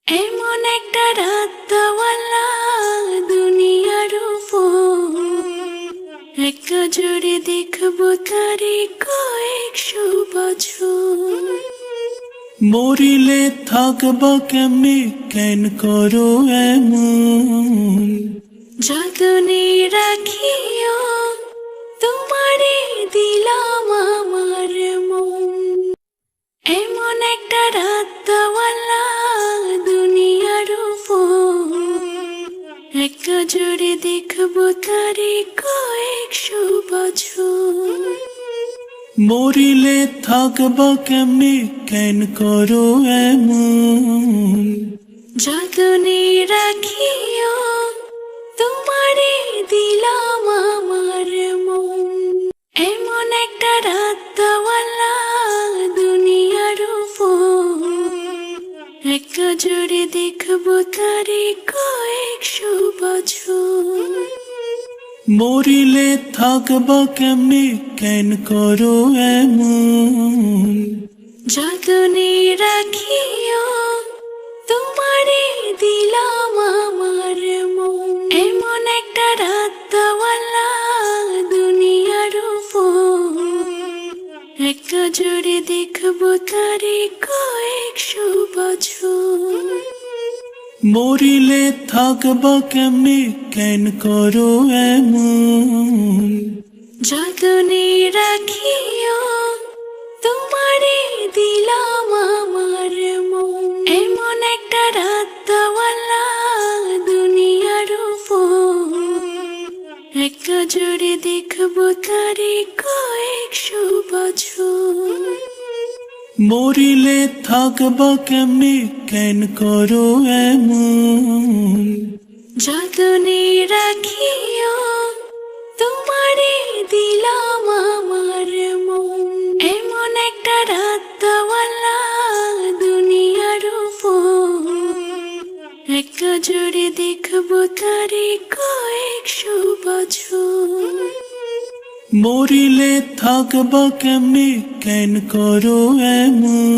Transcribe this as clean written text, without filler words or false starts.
এমন একটা রাত দেওয়ালা দুনিয়ার উপর, এক জোরে দেখবো তারে কয়েকশো বছর। মরিলে থাকবা কেমনে, কেন করো এমন? যতনে রাখিও তোমারে দিলাম আমার মন। এমন একটা রাত দেওয়ালা দুনিয়ার উপর, এক জোরে দেখবো তারে কয়েকশো বছর। মরিলে থাকবা কেমনে, কেন করো এমন? যতনে রাখিও তোমারে দিলাম আমার মন। এমন একটা রাত দেওয়ালা দুনিয়ার উপর, এক জোরে দেখবো তারে কয়েকশো বছর। মরিলে থাকবা কেমনে, কেন করো এমন? যতনে রাখিও তোমারে দিলাম আমার মন। এমন একটা রাত দেওয়ালা দুনিয়ার উপর, এক জোরে দেখবো তারে কয়েকশো বছর। মরিলে থাকবা কেমনে, কেন করো এমন? যতনে রাখিও তোমারে দিলাম আমার মন। এমন একটা রাত দেওয়ালা দুনিয়ার উপর, এক জোরে দেখবো তারে কয়েকশো বছর। মরিলে থাকবা কেমনে, কেন করো এমন? যতনে রাখিও তোমারে দিলাম আমার মন। এমন একটা রাত দেওয়ালা দুনিয়ার উপর, এক জোরে দেখবো তারে কয়েকশো বছর। মরিলে থাকবা কেমনে, কেন করো এমন?